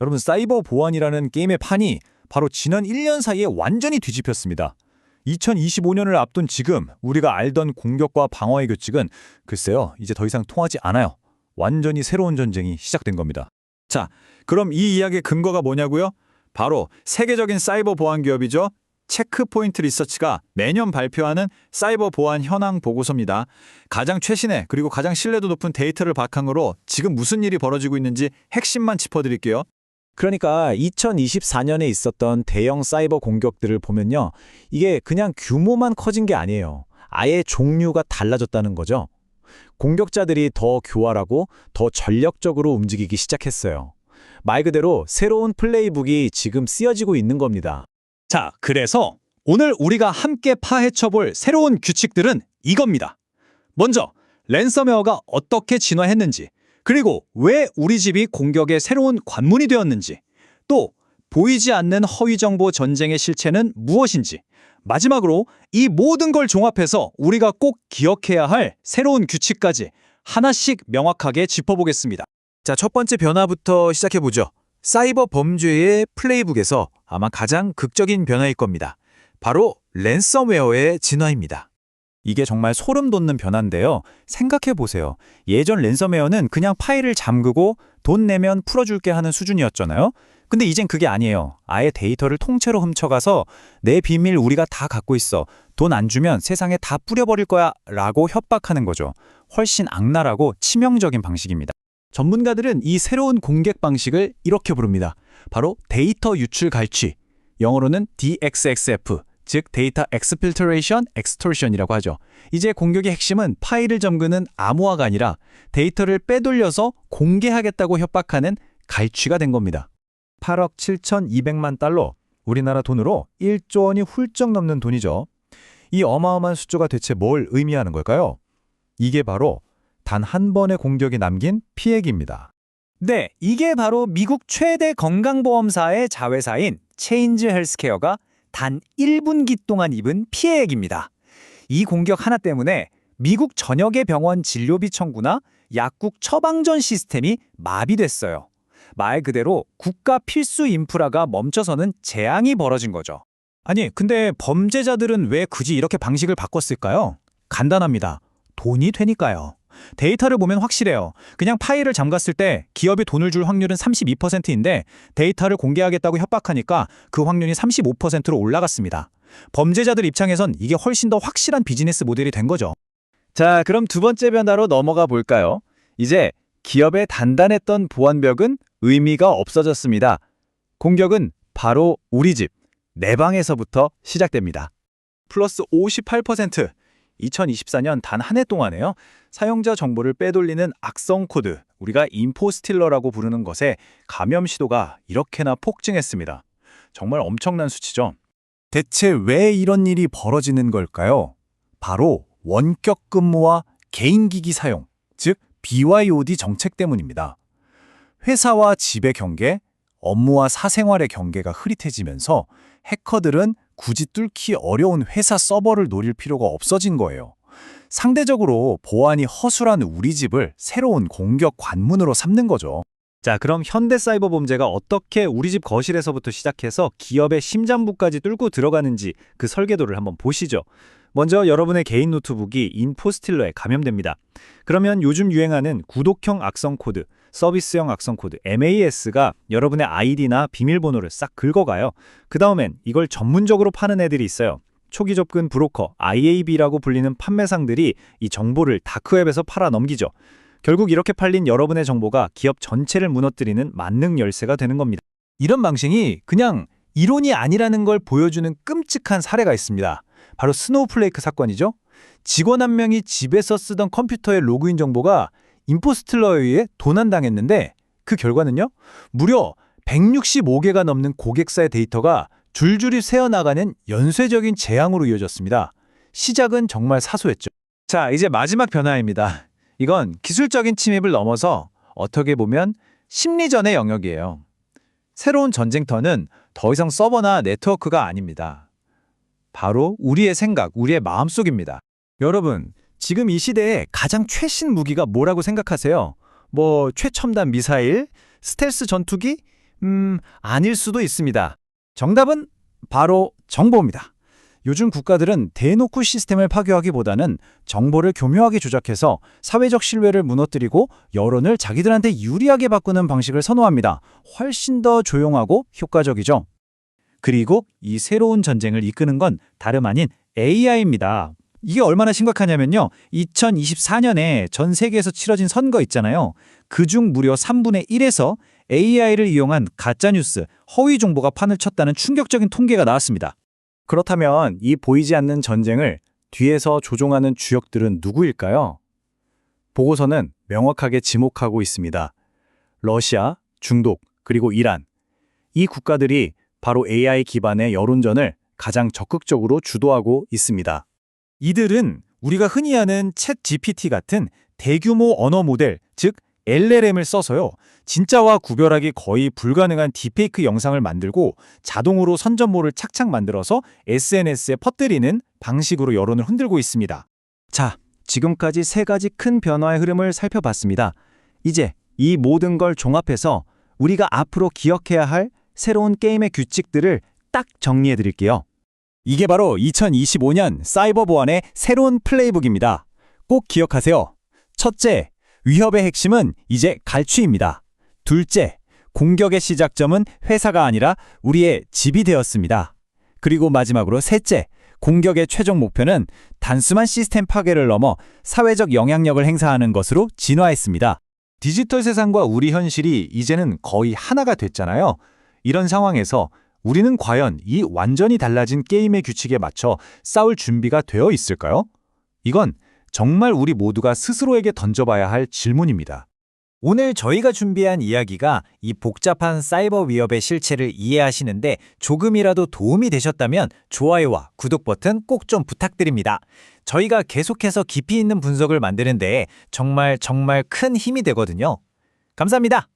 여러분, 사이버 보안이라는 게임의 판이 바로 지난 1년 사이에 완전히 뒤집혔습니다. 2025년을 앞둔 지금 우리가 알던 공격과 방어의 규칙은 글쎄요, 이제 더 이상 통하지 않아요. 완전히 새로운 전쟁이 시작된 겁니다. 자, 그럼 이 이야기의 근거가 뭐냐고요? 바로 세계적인 사이버 보안 기업이죠. 체크포인트 리서치가 매년 발표하는 사이버 보안 현황 보고서입니다. 가장 최신의 그리고 가장 신뢰도 높은 데이터를 바탕으로 지금 무슨 일이 벌어지고 있는지 핵심만 짚어드릴게요. 그러니까 2024년에 있었던 대형 사이버 공격들을 보면요. 이게 그냥 규모만 커진 게 아니에요. 아예 종류가 달라졌다는 거죠. 공격자들이 더 교활하고 더 전력적으로 움직이기 시작했어요. 말 그대로 새로운 플레이북이 지금 쓰여지고 있는 겁니다. 자, 그래서 오늘 우리가 함께 파헤쳐볼 새로운 규칙들은 이겁니다. 먼저, 랜섬웨어가 어떻게 진화했는지, 그리고 왜 우리 집이 공격의 새로운 관문이 되었는지, 또 보이지 않는 허위정보 전쟁의 실체는 무엇인지, 마지막으로 이 모든 걸 종합해서 우리가 꼭 기억해야 할 새로운 규칙까지 하나씩 명확하게 짚어보겠습니다. 자, 첫 번째 변화부터 시작해보죠. 사이버 범죄의 플레이북에서 아마 가장 극적인 변화일 겁니다. 바로 랜섬웨어의 진화입니다. 이게 정말 소름 돋는 변화인데요. 생각해보세요. 예전 랜섬웨어는 그냥 파일을 잠그고 돈 내면 풀어줄게 하는 수준이었잖아요. 근데 이젠 그게 아니에요. 아예 데이터를 통째로 훔쳐가서 내 비밀 우리가 다 갖고 있어. 돈 안 주면 세상에 다 뿌려버릴 거야 라고 협박하는 거죠. 훨씬 악랄하고 치명적인 방식입니다. 전문가들은 이 새로운 공격 방식을 이렇게 부릅니다. 바로 데이터 유출 갈취, 영어로는 DXXF, 즉 데이터 엑스필터레이션 엑스토션이라고 하죠. 이제 공격의 핵심은 파일을 잠그는 암호화가 아니라 데이터를 빼돌려서 공개하겠다고 협박하는 갈취가 된 겁니다. 8억 7,200만 달러, 우리나라 돈으로 1조 원이 훌쩍 넘는 돈이죠. 이 어마어마한 숫자가 대체 뭘 의미하는 걸까요? 이게 바로 단 한 번의 공격이 남긴 피해액입니다. 네, 이게 바로 미국 최대 건강보험사의 자회사인 체인지 헬스케어가 단 1분기 동안 입은 피해액입니다. 이 공격 하나 때문에 미국 전역의 병원 진료비 청구나 약국 처방전 시스템이 마비됐어요. 말 그대로 국가 필수 인프라가 멈춰서는 재앙이 벌어진 거죠. 아니, 근데 범죄자들은 왜 굳이 이렇게 방식을 바꿨을까요? 간단합니다. 돈이 되니까요. 데이터를 보면 확실해요. 그냥 파일을 잠갔을 때 기업이 돈을 줄 확률은 32%인데 데이터를 공개하겠다고 협박하니까 그 확률이 35%로 올라갔습니다. 범죄자들 입장에선 이게 훨씬 더 확실한 비즈니스 모델이 된 거죠. 자, 그럼 두 번째 변화로 넘어가 볼까요? 이제 기업의 단단했던 보안벽은 의미가 없어졌습니다. 공격은 바로 우리 집, 내 방에서부터 시작됩니다. 플러스 58%. 2024년 단 한 해 동안에요. 사용자 정보를 빼돌리는 악성 코드, 우리가 인포스틸러라고 부르는 것에 감염 시도가 이렇게나 폭증했습니다. 정말 엄청난 수치죠. 대체 왜 이런 일이 벌어지는 걸까요? 바로 원격 근무와 개인기기 사용, 즉 BYOD 정책 때문입니다. 회사와 집의 경계, 업무와 사생활의 경계가 흐릿해지면서 해커들은 굳이 뚫기 어려운 회사 서버를 노릴 필요가 없어진 거예요. 상대적으로 보안이 허술한 우리 집을 새로운 공격 관문으로 삼는 거죠. 자, 그럼 현대 사이버 범죄가 어떻게 우리 집 거실에서부터 시작해서 기업의 심장부까지 뚫고 들어가는지 그 설계도를 한번 보시죠. 먼저 여러분의 개인 노트북이 인포스틸러에 감염됩니다. 그러면 요즘 유행하는 구독형 악성 코드, 서비스형 악성 코드 MAS가 여러분의 아이디나 비밀번호를 싹 긁어가요. 그 다음엔 이걸 전문적으로 파는 애들이 있어요. 초기 접근 브로커, IAB라고 불리는 판매상들이 이 정보를 다크웹에서 팔아 넘기죠. 결국 이렇게 팔린 여러분의 정보가 기업 전체를 무너뜨리는 만능 열쇠가 되는 겁니다. 이런 방식이 그냥 이론이 아니라는 걸 보여주는 끔찍한 사례가 있습니다. 바로 스노우플레이크 사건이죠. 직원 한 명이 집에서 쓰던 컴퓨터의 로그인 정보가 인포스틸러에 의해 도난당했는데 그 결과는요? 무려 165개가 넘는 고객사의 데이터가 줄줄이 새어나가는 연쇄적인 재앙으로 이어졌습니다. 시작은 정말 사소했죠. 자, 이제 마지막 변화입니다. 이건 기술적인 침입을 넘어서 어떻게 보면 심리전의 영역이에요. 새로운 전쟁터는 더 이상 서버나 네트워크가 아닙니다. 바로 우리의 생각, 우리의 마음속입니다. 여러분, 지금 이 시대에 가장 최신 무기가 뭐라고 생각하세요? 뭐 최첨단 미사일, 스텔스 전투기, 아닐 수도 있습니다. 정답은 바로 정보입니다. 요즘 국가들은 대놓고 시스템을 파괴하기보다는 정보를 교묘하게 조작해서 사회적 신뢰를 무너뜨리고 여론을 자기들한테 유리하게 바꾸는 방식을 선호합니다. 훨씬 더 조용하고 효과적이죠. 그리고 이 새로운 전쟁을 이끄는 건 다름 아닌 AI입니다. 이게 얼마나 심각하냐면요. 2024년에 전 세계에서 치러진 선거 있잖아요. 그중 무려 3분의 1에서 AI를 이용한 가짜뉴스, 허위 정보가 판을 쳤다는 충격적인 통계가 나왔습니다. 그렇다면 이 보이지 않는 전쟁을 뒤에서 조종하는 주역들은 누구일까요? 보고서는 명확하게 지목하고 있습니다. 러시아, 중독, 그리고 이란. 이 국가들이 바로 AI 기반의 여론전을 가장 적극적으로 주도하고 있습니다. 이들은 우리가 흔히 아는 챗 GPT 같은 대규모 언어 모델, 즉 LLM을 써서요. 진짜와 구별하기 거의 불가능한 딥페이크 영상을 만들고 자동으로 선전모를 착착 만들어서 SNS에 퍼뜨리는 방식으로 여론을 흔들고 있습니다. 자, 지금까지 세 가지 큰 변화의 흐름을 살펴봤습니다. 이제 이 모든 걸 종합해서 우리가 앞으로 기억해야 할 새로운 게임의 규칙들을 딱 정리해 드릴게요. 이게 바로 2025년 사이버 보안의 새로운 플레이북입니다. 꼭 기억하세요. 첫째, 위협의 핵심은 이제 갈취입니다. 둘째, 공격의 시작점은 회사가 아니라 우리의 집이 되었습니다. 그리고 마지막으로 셋째, 공격의 최종 목표는 단순한 시스템 파괴를 넘어 사회적 영향력을 행사하는 것으로 진화했습니다. 디지털 세상과 우리 현실이 이제는 거의 하나가 됐잖아요. 이런 상황에서 우리는 과연 이 완전히 달라진 게임의 규칙에 맞춰 싸울 준비가 되어 있을까요? 이건 정말 우리 모두가 스스로에게 던져봐야 할 질문입니다. 오늘 저희가 준비한 이야기가 이 복잡한 사이버 위협의 실체를 이해하시는데 조금이라도 도움이 되셨다면 좋아요와 구독 버튼 꼭 좀 부탁드립니다. 저희가 계속해서 깊이 있는 분석을 만드는데 정말 큰 힘이 되거든요. 감사합니다.